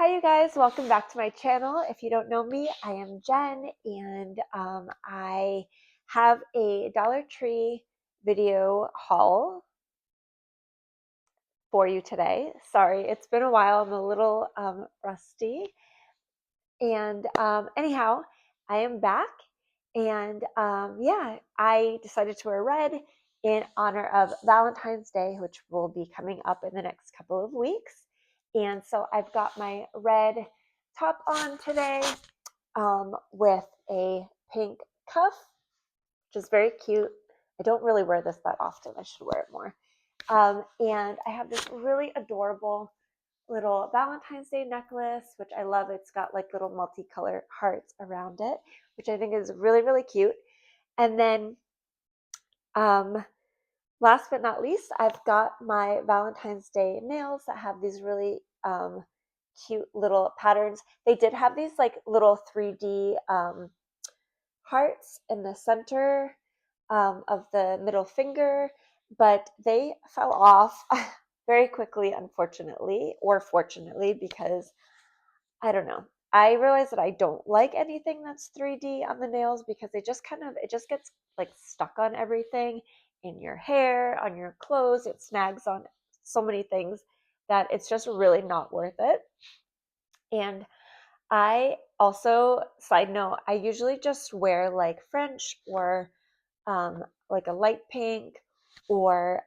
Hi, you guys. Welcome back to my channel. If you don't know me, I am Jen, and I have a Dollar Tree video haul for you today. Sorry, it's been a while. I'm a little rusty. And anyhow, I am back, and yeah, I decided to wear red in honor of Valentine's Day, which will be coming up in the next couple of weeks. And so I've got my red top on today with a pink cuff, which is very cute. I don't really wear this that often. I should wear it more. And I have this really adorable little Valentine's Day necklace, which I love. It's got like little multicolored hearts around it, which I think is really, really cute. And then um, last but not least, I've got my Valentine's Day nails that have these really cute little patterns. They did have these like little 3D hearts in the center of the middle finger, but they fell off very quickly, unfortunately, or fortunately, because I don't know. I realize that I don't like anything that's 3D on the nails because it just gets like stuck on everything in your hair, on your clothes. It snags on so many things that it's just really not worth it. And I also, side note, I usually just wear like French or like a light pink or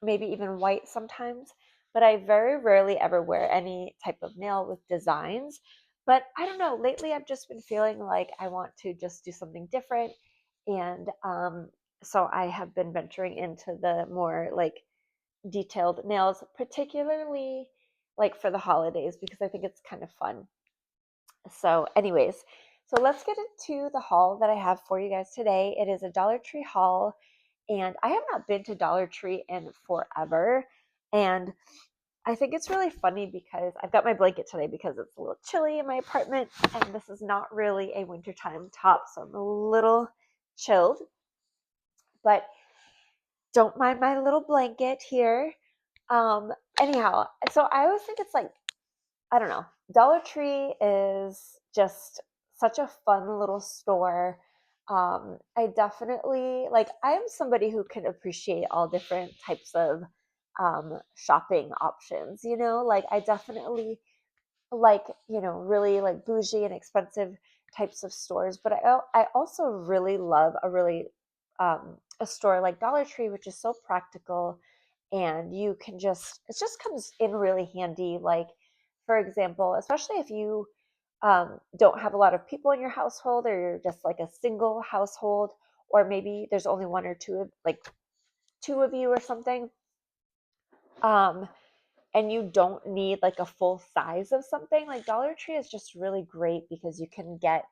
maybe even white sometimes, but I very rarely ever wear any type of nail with designs. But I don't know, lately I've just been feeling like I want to just do something different. And so I have been venturing into the more like detailed nails, particularly like for the holidays, because I think it's kind of fun. So, anyways, so let's get into the haul that I have for you guys today. It is a Dollar Tree haul, and I have not been to Dollar Tree in forever. And I think it's really funny because I've got my blanket today because it's a little chilly in my apartment, and this is not really a wintertime top, so I'm a little chilled. But don't mind my little blanket here. Um, anyhow, so I always think it's like I don't know. Dollar Tree is just such a fun little store. I definitely like, I am somebody who can appreciate all different types of shopping options, like I definitely like, really like bougie and expensive types of stores, but I also really love a store like Dollar Tree, which is so practical and you can it just comes in really handy. Like, for example, especially if you don't have a lot of people in your household or you're just like a single household, or maybe there's only one or two, like two of you or something. Um, and you don't need like a full size of something, like Dollar Tree is just really great because you can get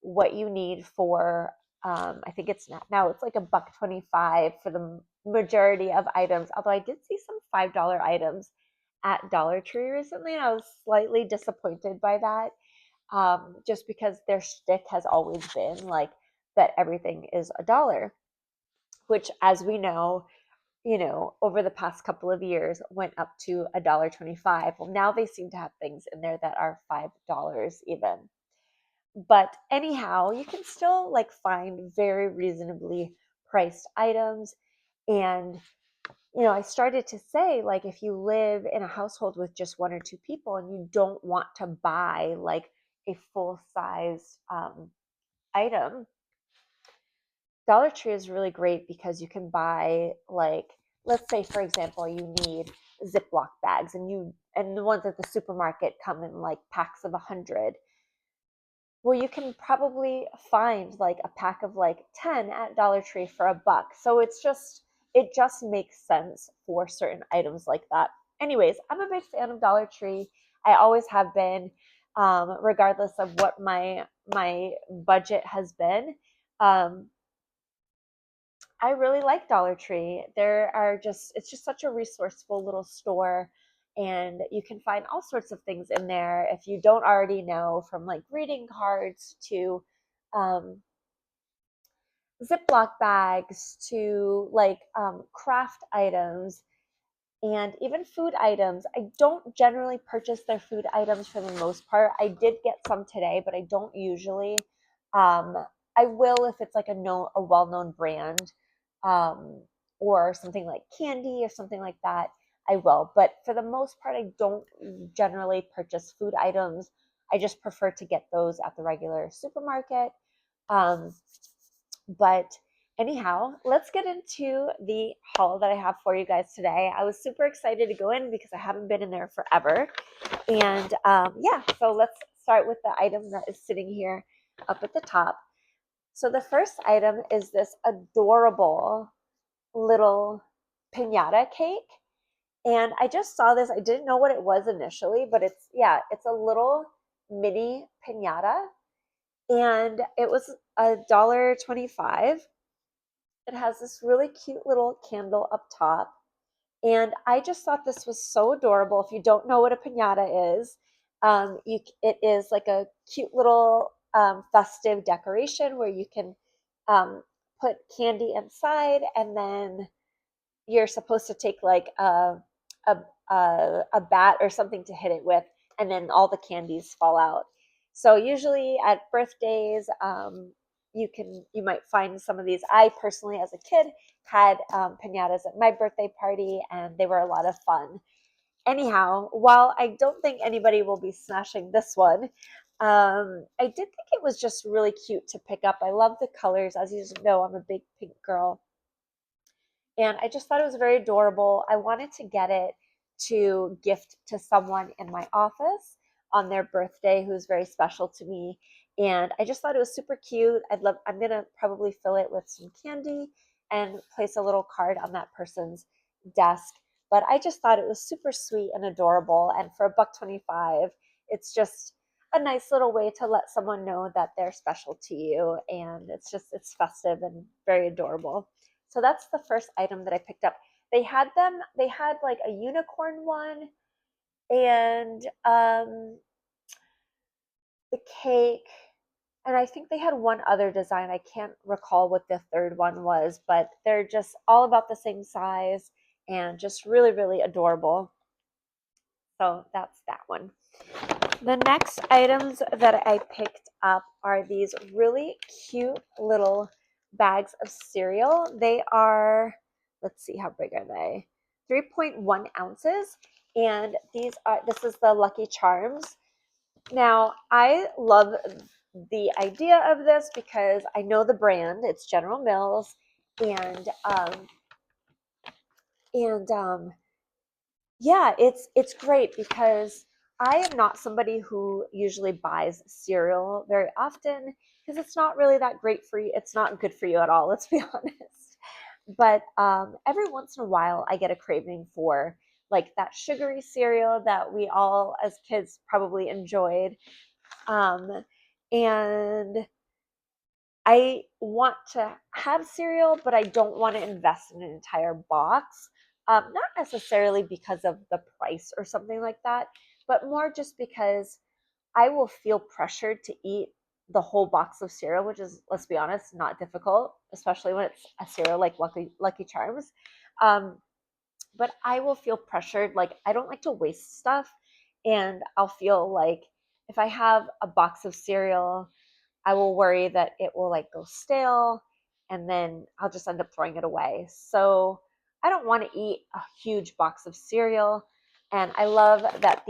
what you need for I think it's not now it's like $1.25 for the majority of items. Although I did see some $5 items at Dollar Tree recently, and I was slightly disappointed by that. Just because their shtick has always been like that everything is a dollar, which, as we know, over the past couple of years went up to $1.25. Well, now they seem to have things in there that are $5 even. But anyhow, you can still like find very reasonably priced items. And, I started to say, like, if you live in a household with just one or two people and you don't want to buy like a full size item, Dollar Tree is really great because you can buy, like, let's say for example you need Ziploc bags, and the ones at the supermarket come in like packs of 100. Well, you can probably find like a pack of like 10 at Dollar Tree for $1. So it just makes sense for certain items like that. Anyways, I'm a big fan of Dollar Tree. I always have been, regardless of what my budget has been. Um, I really like Dollar Tree. It's just such a resourceful little store, and you can find all sorts of things in there if you don't already know, from like greeting cards to um, Ziploc bags to like craft items. and even food items. I don't generally purchase their food items for the most part. I did get some today, but I don't usually. Um, I will if it's like a well-known brand, um, or something like candy or something like that. I will, but for the most part, I don't generally purchase food items. I just prefer to get those at the regular supermarket. Um, but anyhow, let's get into the haul that I have for you guys today. I was super excited to go in because I haven't been in there forever. And yeah, so let's start with the item that is sitting here up at the top. So the first item is this adorable little piñata cake. And I just saw this. I didn't know what it was initially, but it's a little mini piñata. And it was $1.25. It has this really cute little candle up top. And I just thought this was so adorable. If you don't know what a piñata is, it is like a cute little festive decoration where you can um, put candy inside, and then you're supposed to take like a, a bat or something to hit it with, and then all the candies fall out. So usually at birthdays, you might find some of these. I personally, as a kid, had pinatas at my birthday party, and they were a lot of fun. Anyhow, while I don't think anybody will be smashing this one, I did think it was just really cute to pick up. I love the colors. As you know, I'm a big pink girl. And I just thought it was very adorable. I wanted to get it to gift to someone in my office on their birthday who's very special to me. And I just thought it was super cute. I'm gonna probably fill it with some candy and place a little card on that person's desk. But I just thought it was super sweet and adorable. And for $1.25, it's just a nice little way to let someone know that they're special to you. And it's festive and very adorable. So that's the first item that I picked up. They had like a unicorn one, and the cake, and I think they had one other design. I can't recall what the third one was, but they're just all about the same size and just really, really adorable. So that's that one. The next items that I picked up are these really cute little bags of cereal. They are, let's see, how big are they? 3.1 ounces. And this is the Lucky Charms. Now, I love the idea of this because I know the brand. It's General Mills. And, and yeah, it's great because I am not somebody who usually buys cereal very often because it's not really that great for you. It's not good for you at all, let's be honest. But every once in a while, I get a craving for like that sugary cereal that we all as kids probably enjoyed. Um, and I want to have cereal, but I don't want to invest in an entire box. Not necessarily because of the price or something like that, but more just because I will feel pressured to eat the whole box of cereal, which is, let's be honest, not difficult, especially when it's a cereal like Lucky Charms. Um, but I will feel pressured. Like, I don't like to waste stuff. And I'll feel like if I have a box of cereal, I will worry that it will like go stale, and then I'll just end up throwing it away. So I don't want to eat a huge box of cereal. And I love that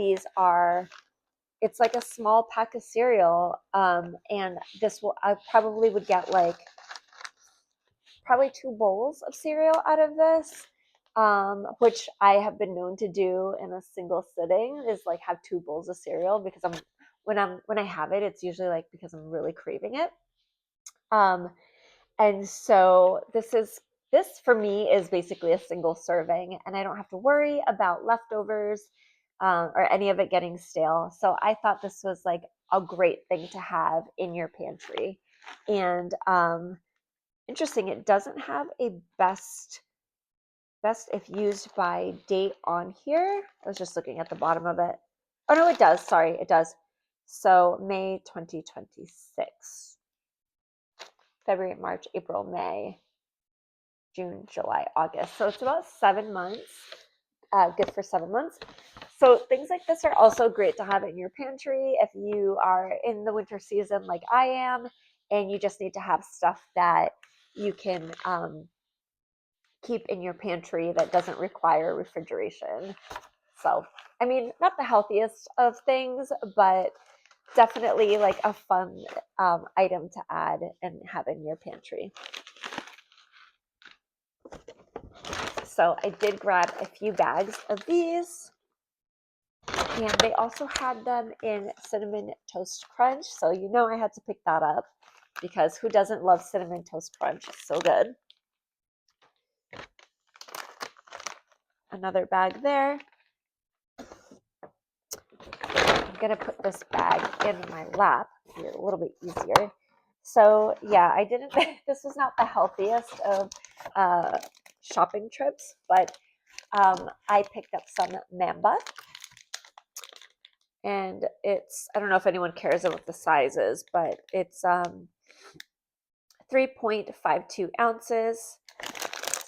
it's like a small pack of cereal. And I probably would get like probably 2 bowls of cereal out of this. Which I have been known to do in a single sitting, is like have 2 bowls of cereal because when I have it, it's usually like because I'm really craving it. Um, and so this for me is basically a single serving, and I don't have to worry about leftovers or any of it getting stale. So I thought this was like a great thing to have in your pantry. And interesting, it doesn't have a best if used by date on here. I was just looking at the bottom of it. Oh no, it does. Sorry, it does. So May 2026. February, March, April, May, June, July, August. So it's about 7 months. good for 7 months. So things like this are also great to have in your pantry if you are in the winter season like I am, and you just need to have stuff that you can keep in your pantry that doesn't require refrigeration. So, I mean, not the healthiest of things, but definitely like a fun item to add and have in your pantry. So I did grab a few bags of these, and they also had them in Cinnamon Toast Crunch. So you know I had to pick that up because who doesn't love Cinnamon Toast Crunch? It's so good. Another bag there. I'm gonna put this bag in my lap here a little bit easier. So yeah, I didn't, this was not the healthiest of shopping trips, but I picked up some Mamba, and it's, I don't know if anyone cares about the sizes, but it's 3.52 ounces.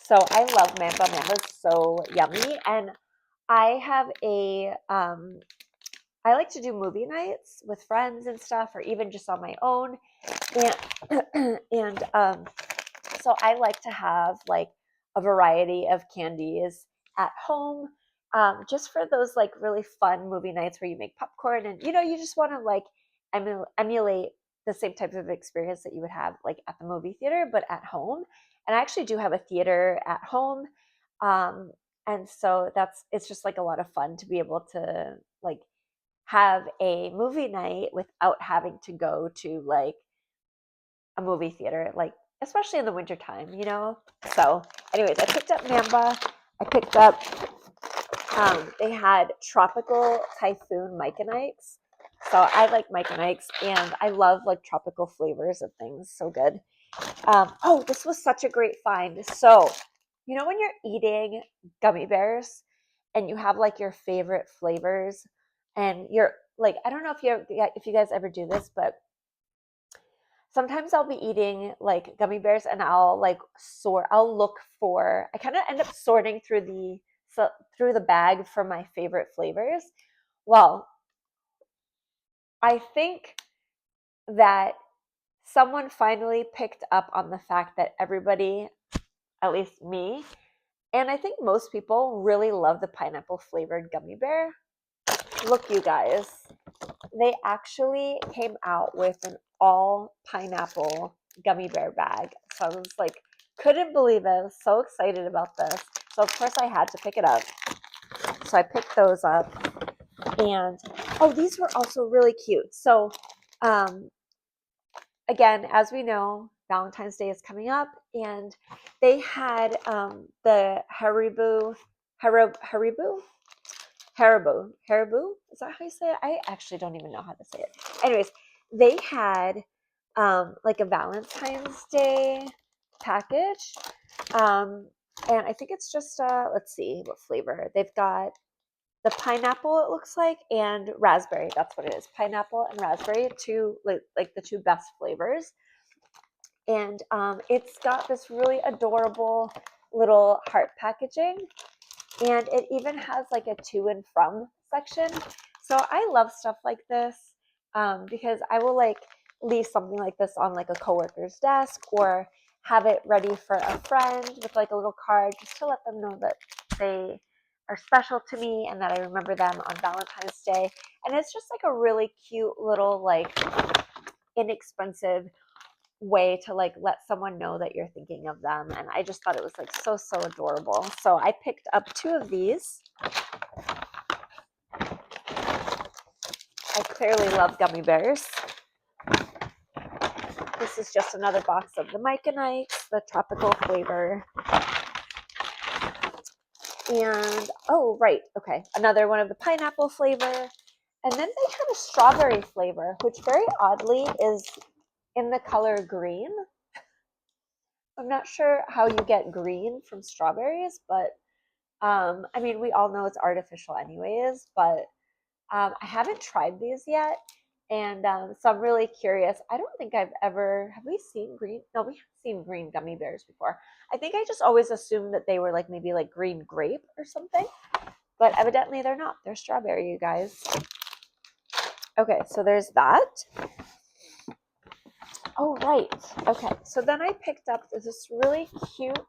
So I love Mamba. Mamba's so yummy. And I have I like to do movie nights with friends and stuff, or even just on my own. And so I like to have like a variety of candies at home, just for those like really fun movie nights where you make popcorn and you just want to like emulate the same type of experience that you would have like at the movie theater, but at home. And I actually do have a theater at home, and so it's just like a lot of fun to be able to like have a movie night without having to go to like a movie theater, like especially in the wintertime, So anyways, I picked up Mamba. I picked up, they had tropical typhoon Mike and Ike's. So I like Mike and Ike's, and I love like tropical flavors of things. So good. Oh, this was such a great find. So, when you're eating gummy bears and you have like your favorite flavors, and you're like, I don't know if you guys ever do this, but sometimes I'll be eating like gummy bears and I'll like I'll look for, I kind of end up sorting through the bag for my favorite flavors. Well, I think that someone finally picked up on the fact that everybody, at least me, and I think most people really love the pineapple flavored gummy bear. Look, you guys, they actually came out with an all pineapple gummy bear bag. So I was like, couldn't believe it. I was so excited about this. So of course I had to pick it up. So I picked those up. And oh, these were also really cute. So again, as we know, Valentine's Day is coming up, and they had the Haribo, is that how you say it? I actually don't even know how to say it. Anyways, they had like a Valentine's Day package, and I think it's just let's see what flavor they've got. The pineapple, it looks like, and raspberry. That's what it is. Pineapple and raspberry, two like the two best flavors. And it's got this really adorable little heart packaging, and it even has like a to and from section. So I love stuff like this, because I will like leave something like this on like a coworker's desk, or have it ready for a friend with like a little card, just to let them know that they are special to me and that I remember them on Valentine's Day. And it's just like a really cute little like inexpensive way to like let someone know that you're thinking of them. And I just thought it was like so adorable. So I picked up 2 of these. I clearly love gummy bears. This is just another box of the Mike and Ike's, the tropical flavor. And oh right, okay, another one of the pineapple flavor. And then they had a strawberry flavor, which very oddly is in the color green. I'm not sure how you get green from strawberries, but I mean, we all know it's artificial anyways, but I haven't tried these yet. And so I'm really curious. I don't think have we seen green? No, we haven't seen green gummy bears before. I think I just always assumed that they were like maybe like green grape or something. but evidently they're not. They're strawberry, you guys. Okay, so there's that. Oh, right. Okay, so then I picked up this really cute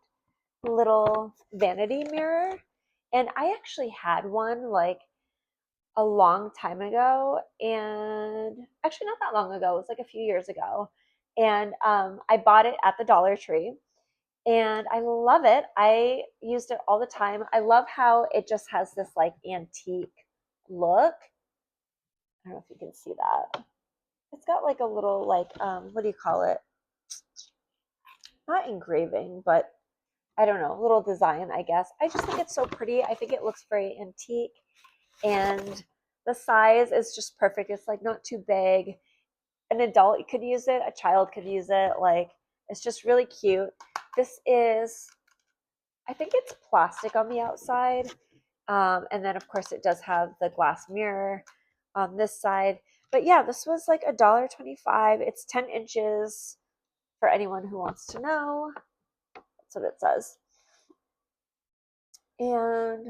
little vanity mirror, and I actually had one like a long time ago, and actually not that long ago. It was like a few years ago, and I bought it at the Dollar Tree, and I love it. I used it all the time. I love how it just has this like antique look. I don't know if you can see that. It's got like a little like what do you call it? Not engraving, but I don't know, little design, I guess. I just think it's so pretty. I think it looks very antique, and the size is just perfect. It's like not too big. An adult could use it, a child could use it. Like, it's just really cute. This is, I think it's plastic on the outside. And then of course it does have the glass mirror on this side. But yeah, this was like $1.25. It's 10 inches for anyone who wants to know. That's what it says. And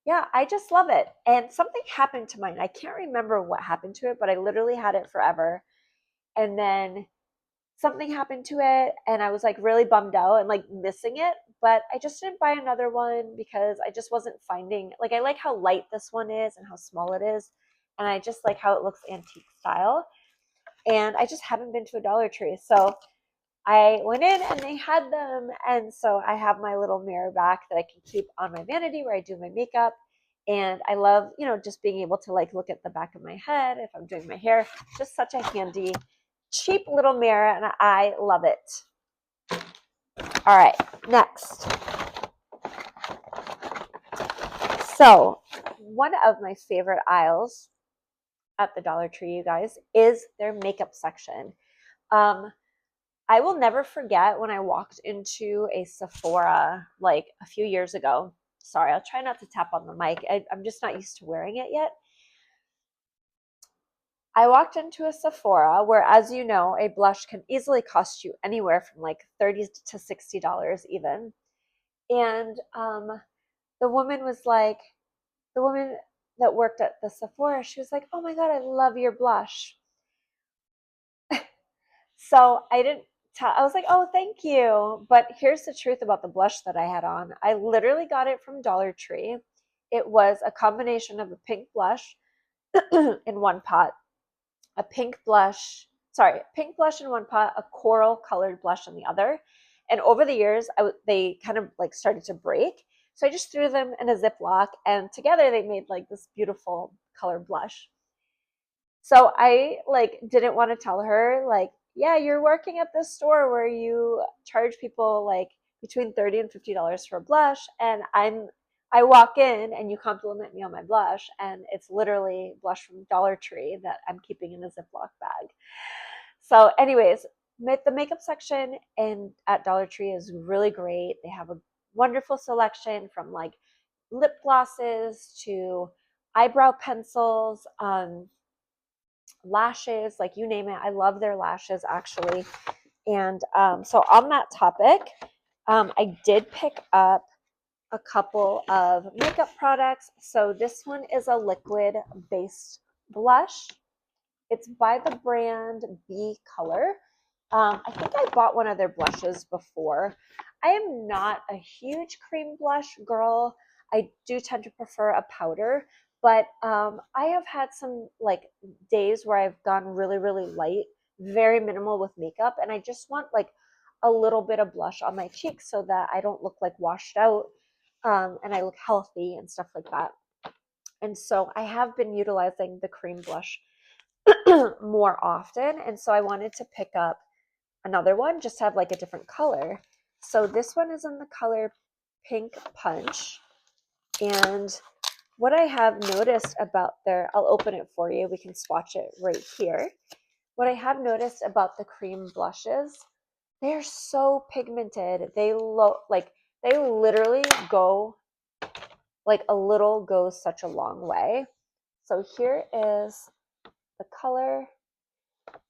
yeah, I just love it. And something happened to mine. I can't remember what happened to it, but I literally had it forever. And then something happened to it, and I was like really bummed out and like missing it. But I just didn't buy another one because I just wasn't finding, like, I like how light this one is and how small it is. And I just like how it looks antique style. And I just haven't been to a Dollar Tree. So I went in and they had them. And so I have my little mirror back that I can keep on my vanity where I do my makeup. And I love, just being able to like look at the back of my head if I'm doing my hair. Just such a handy, cheap little mirror, and I love it. All right, next. So one of my favorite aisles at the Dollar Tree, you guys, is their makeup section. I will never forget when I walked into a Sephora like a few years ago. Sorry, I'll try not to tap on the mic. I'm just not used to wearing it yet. I walked into a Sephora where, as you know, a blush can easily cost you anywhere from like $30 to $60 even. And the woman was like, the woman that worked at the Sephora, she was like, "Oh my God, I love your blush." So I didn't tell, I was like, "Oh, thank you." But here's the truth about the blush that I had on. I literally got it from Dollar Tree. It was a combination of a pink blush in one pot, a pink blush in one pot, a coral colored blush in the other. And over the years, they kind of like started to break. So I just threw them in a Ziploc, and together they made like this beautiful color blush. So I like didn't want to tell her like, "Yeah, you're working at this store where you charge people like between $30 and $50 for a blush, and I walk in and you compliment me on my blush, and it's literally blush from Dollar Tree that I'm keeping in a Ziploc bag." So anyways, the makeup section at Dollar Tree is really great. They have a wonderful selection from like lip glosses to eyebrow pencils, lashes, like you name it. I love their lashes actually. And so on that topic, I did pick up a couple of makeup products. So this one is a liquid based blush. It's by the brand B Color. I think I bought one of their blushes before. I am not a huge cream blush girl. I do tend to prefer a powder, but I have had some like days where I've gone really, really light, very minimal with makeup, and I just want like a little bit of blush on my cheeks so that I don't look like washed out, and I look healthy and stuff like that. And so I have been utilizing the cream blush more often, and so I wanted to pick up another one, just have like a different color. So this one is in the color Pink Punch. And what I have noticed about I'll open it for you. We can swatch it right here. What I have noticed about the cream blushes, they're so pigmented. They literally go, like a little goes such a long way. So here is the color.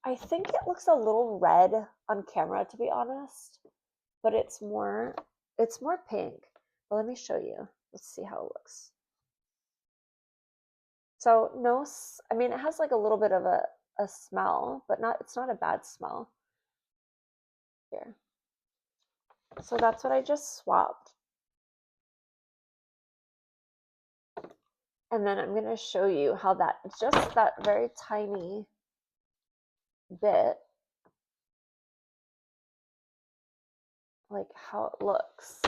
I think it looks a little red on camera, to be honest, but it's more pink. But let me show you. Let's see how it looks. So no, I mean, it has like a little bit of a smell, but it's not a bad smell. Here. So that's what I just swapped. And then I'm going to show you how that, just that very tiny bit, like how it looks.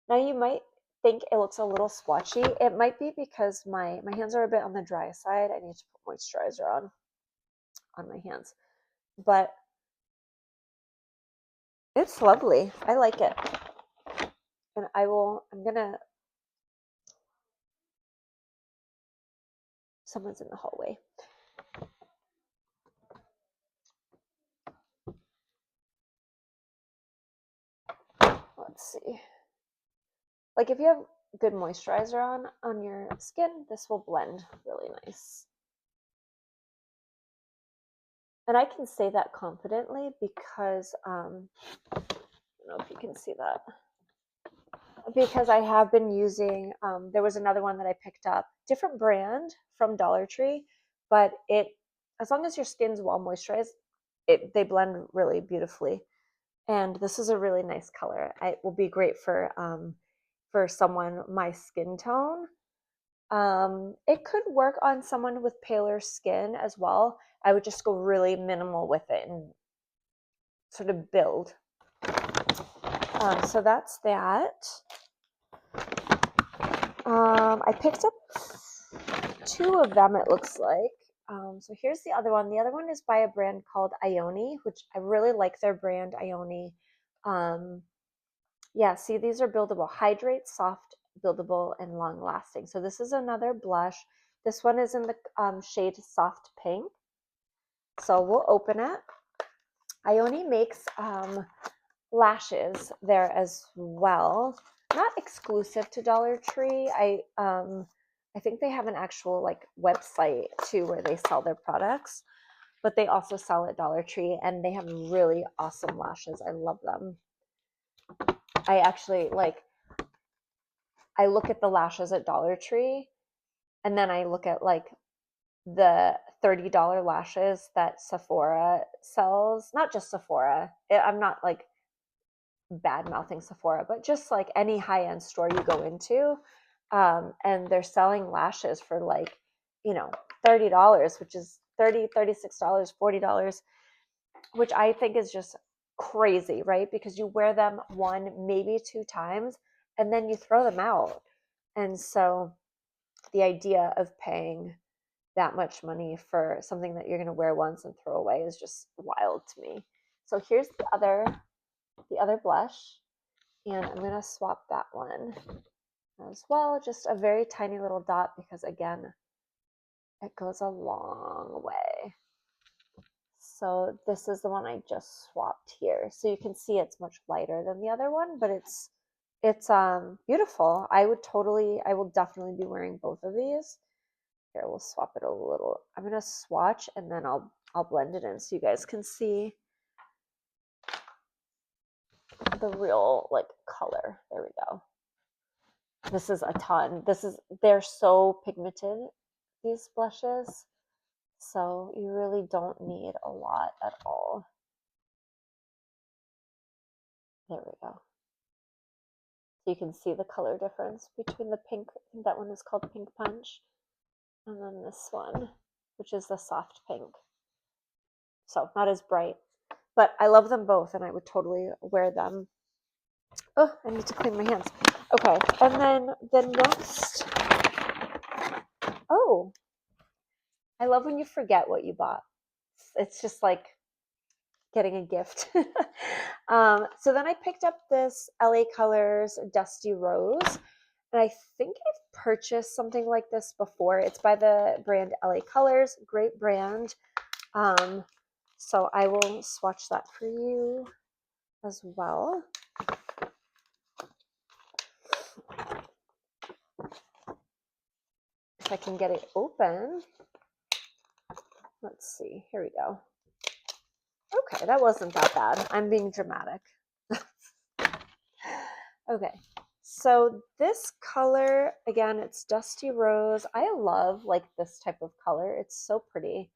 Now you might think it looks a little swatchy. It might be because my hands are a bit on the dry side. I need to put moisturizer on my hands. But it's lovely. I like it. And I'm gonna, someone's in the hallway. Let's see. Like if you have good moisturizer on your skin, this will blend really nice. And I can say that confidently because, I don't know if you can see that, because I have been using, there was another one that I picked up, different brand from Dollar Tree, but as long as your skin's well moisturized, they blend really beautifully. And this is a really nice color. It will be great for someone my skin tone. It could work on someone with paler skin as well. I would just go really minimal with it and sort of build. So that's that. I picked up 2 of them, it looks like. So here's the other one. The other one is by a brand called Ioni, which I really like their brand, Ioni. Yeah, see, these are buildable. Hydrate, soft, buildable, and long lasting. So this is another blush. This one is in the shade Soft Pink. So we'll open it. Ioni makes lashes there as well. Not exclusive to Dollar Tree. I think they have an actual like website too where they sell their products, but they also sell at Dollar Tree and they have really awesome lashes. I love them. I actually I look at the lashes at Dollar Tree and then I look at like the $30 lashes that Sephora sells. Not just Sephora. I'm not like bad mouthing Sephora, but just like any high-end store you go into, and they're selling lashes for like, $30, which is $30, $36, $40, which I think is just crazy, right? Because you wear them 1, maybe 2 times, and then you throw them out. And so the idea of paying that much money for something that you're going to wear once and throw away is just wild to me. So here's the other blush. And I'm going to swap that one as well. Just a very tiny little dot because, again, it goes a long way. So this is the one I just swapped here. So you can see it's much lighter than the other one, but it's beautiful. I will definitely be wearing both of these. Here, we'll swap it a little. I'm going to swatch and then I'll blend it in so you guys can see the real like color. There we go. This is a ton. They're so pigmented, these blushes. So you really don't need a lot at all. There we go. So you can see the color difference between the pink, I think that one is called Pink Punch, and then this one, which is the soft pink. So not as bright, but I love them both and I would totally wear them. Oh, I need to clean my hands. Okay, and then the next, oh, I love when you forget what you bought. It's just like getting a gift. So then I picked up this LA Colors Dusty Rose. And I think I've purchased something like this before. It's by the brand LA Colors. Great brand. So I will swatch that for you as well. If I can get it open. Let's see. Here we go. Okay, that wasn't that bad. I'm being dramatic. Okay, So this color, again, it's Dusty Rose. I love like this type of color. It's so pretty.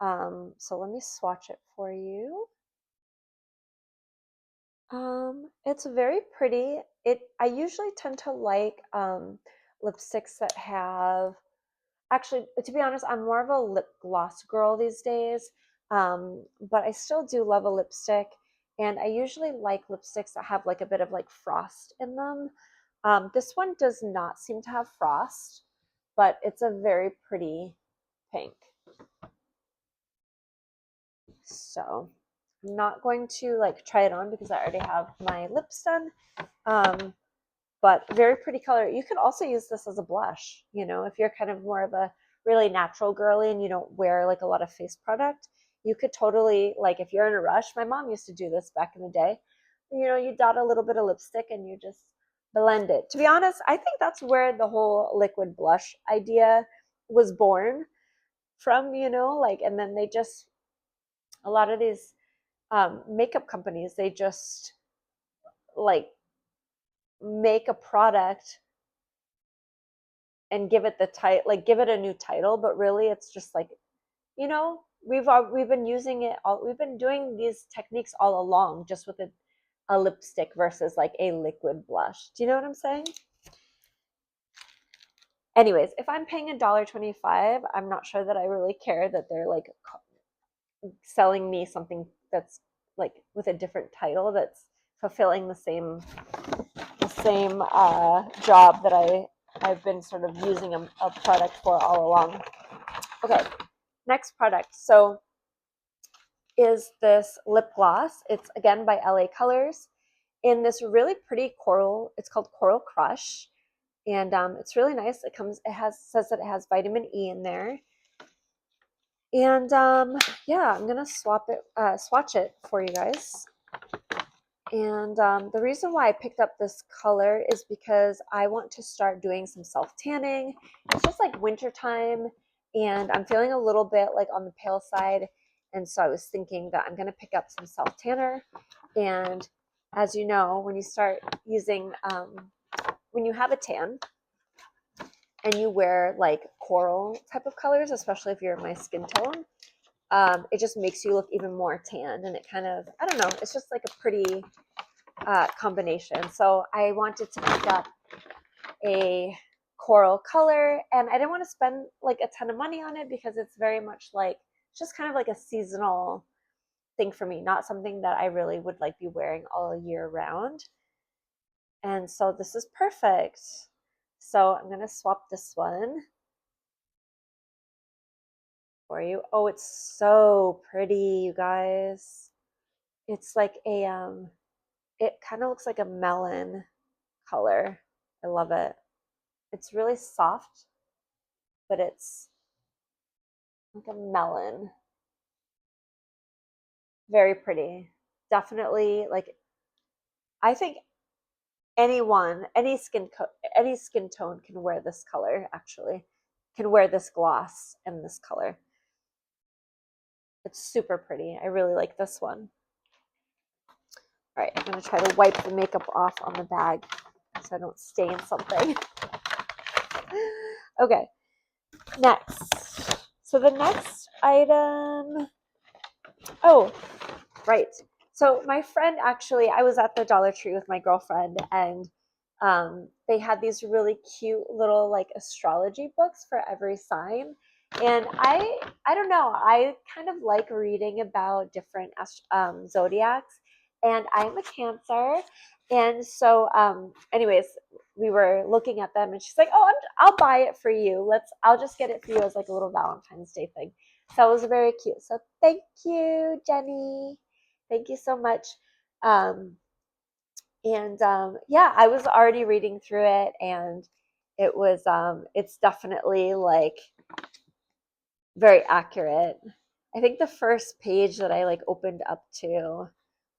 So let me swatch it for you. It's very pretty. I usually tend to like lipsticks that have, actually, to be honest, I'm more of a lip gloss girl these days. But I still do love a lipstick, and I usually like lipsticks that have like a bit of like frost in them. This one does not seem to have frost, but it's a very pretty pink. So I'm not going to like try it on because I already have my lips done. Um, but very pretty color. You could also use this as a blush, you know, if you're kind of more of a really natural girly and you don't wear like a lot of face product. You could totally, like, if you're in a rush, my mom used to do this back in the day. You know, you dot a little bit of lipstick and you just blend it. To be honest, I think that's where the whole liquid blush idea was born from, you know, like, and then they just, a lot of these makeup companies, they just like make a product and give it the title, like give it a new title, but really it's just like, you know, we've been using it all, we've been doing these techniques all along, just with a lipstick versus like a liquid blush. Do you know what I'm saying? Anyways, if I'm paying $1.25, I'm not sure that I really care that they're like selling me something that's like with a different title that's fulfilling the same job that I've been sort of using a product for all along. Okay, next product. So is this lip gloss. It's again by LA Colors in this really pretty coral. It's called Coral Crush, and it's really nice. Says that it has vitamin E in there, and yeah, I'm gonna swatch it for you guys. And the reason why I picked up this color is because I want to start doing some self tanning. It's just like winter time, and I'm feeling a little bit like on the pale side. And so I was thinking that I'm going to pick up some self tanner. And as you know, when you start using, when you have a tan and you wear like coral type of colors, especially if you're my skin tone, it just makes you look even more tan. And it kind of, I don't know, it's just like a pretty combination. So I wanted to pick up a coral color, and I didn't want to spend like a ton of money on it because it's very much like just kind of like a seasonal thing for me, not something that I really would like be wearing all year round. And so this is perfect. So I'm gonna swap this one for you. Oh, it's so pretty, you guys. It's like it kind of looks like a melon color. I love it. It's really soft, but it's like a melon. Very pretty. Definitely like, I think anyone, any skin tone can wear this color actually. Can wear this gloss and this color. It's super pretty. I really like this one. All right, I'm going to try to wipe the makeup off on the bag so I don't stain something. Okay, next. So the next item, oh, right. So my friend, actually, I was at the Dollar Tree with my girlfriend, and they had these really cute little like astrology books for every sign. And I don't know, I kind of like reading about different zodiacs, and I'm a Cancer. And so, anyways, we were looking at them, and she's like, "Oh, I'll buy it for you. I'll just get it for you as like a little Valentine's Day thing." So it was very cute. So thank you, Jenny. Thank you so much. Um, and yeah, I was already reading through it, and it's definitely like very accurate. I think the first page that I like opened up to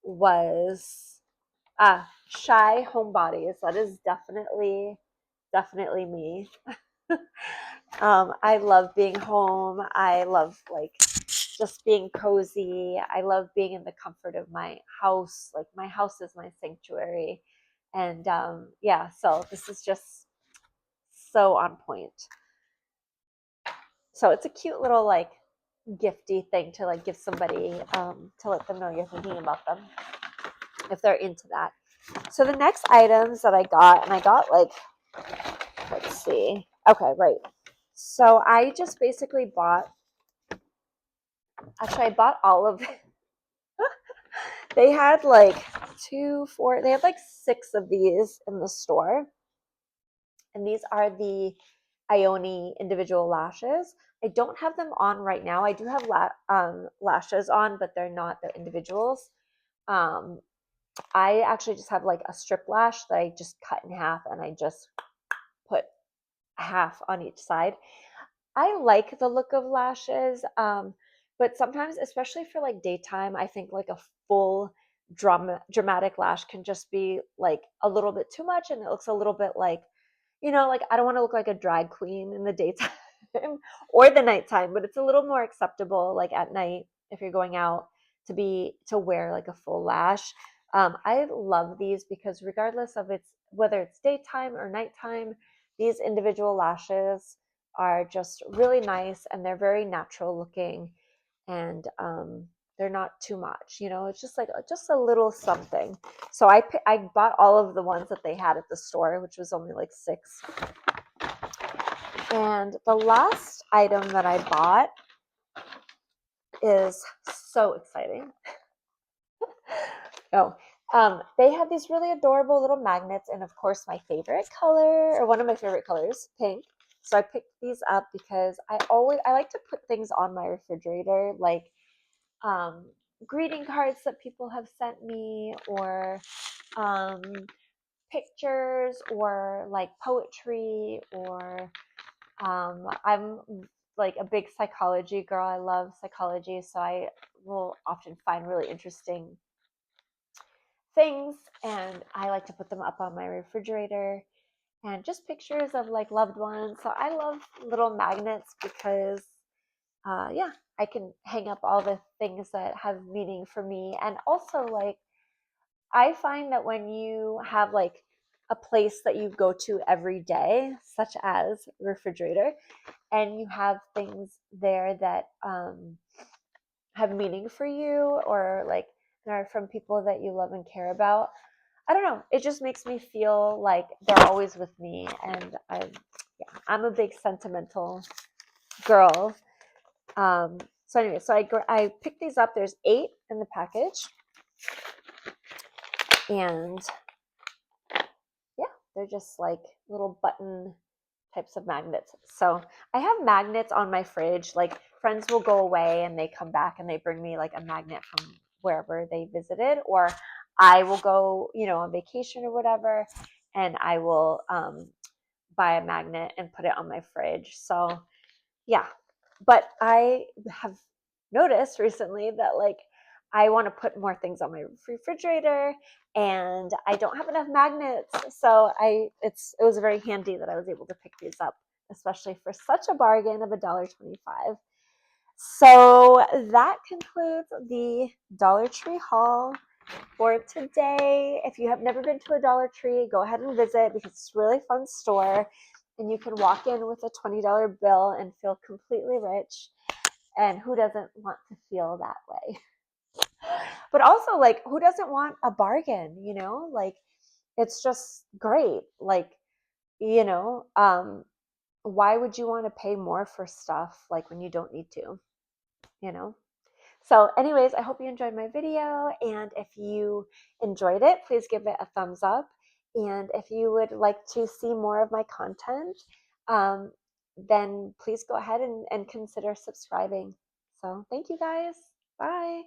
was shy homebodies. That is definitely me. I love being home. I love like just being cozy. I love being in the comfort of my house. Like my house is my sanctuary. And yeah, so this is just so on point. So it's a cute little like gifty thing to like give somebody, to let them know you're thinking about them if they're into that. So the next items that I got, and I got like, let's see. Okay, right. So I just basically bought, actually I bought all of they had like they had like 6 of these in the store. And these are the Ioni individual lashes. I don't have them on right now. I do have lashes on, but they're individuals. Um, I actually just have like a strip lash that I just cut in half and I just put half on each side. I like the look of lashes, but sometimes, especially for like daytime, I think like a full dramatic lash can just be like a little bit too much, and it looks a little bit like, like I don't want to look like a drag queen in the daytime or the nighttime, but it's a little more acceptable like at night if you're going out to wear like a full lash. I love these because regardless of whether it's daytime or nighttime, these individual lashes are just really nice and they're very natural looking, and they're not too much. It's just like just a little something. So I bought all of the ones that they had at the store, which was only like 6. And the last item that I bought is so exciting. Oh, they have these really adorable little magnets, and of course, my favorite color, or one of my favorite colors, pink. So I picked these up because I like to put things on my refrigerator, like um, greeting cards that people have sent me, or um, pictures, or like poetry, or I'm like a big psychology girl. I love psychology, so I will often find really interesting things, and I like to put them up on my refrigerator, and just pictures of like loved ones. So I love little magnets because yeah, I can hang up all the things that have meaning for me. And also, like, I find that when you have like a place that you go to every day, such as refrigerator, and you have things there that have meaning for you, or like are from people that you love and care about, I don't know, it just makes me feel like they're always with me. And I'm a big sentimental girl. So anyway, so I picked these up. There's 8 in the package, and yeah, they're just like little button types of magnets. So I have magnets on my fridge. Like friends will go away and they come back and they bring me like a magnet from wherever they visited, or I will go, on vacation or whatever, and I will buy a magnet and put it on my fridge. So yeah, but I have noticed recently that like I want to put more things on my refrigerator, and I don't have enough magnets. So it was very handy that I was able to pick these up, especially for such a bargain of $1.25. So that concludes the Dollar Tree haul for today. If you have never been to a Dollar Tree, go ahead and visit because it's a really fun store, and you can walk in with a $20 bill and feel completely rich. And who doesn't want to feel that way? But also, like, who doesn't want a bargain? Like, it's just great. Like, you know, um, why would you want to pay more for stuff like when you don't need to? You know. So anyways, I hope you enjoyed my video, and if you enjoyed it, please give it a thumbs up. And if you would like to see more of my content, um, then please go ahead and consider subscribing. So thank you guys. Bye.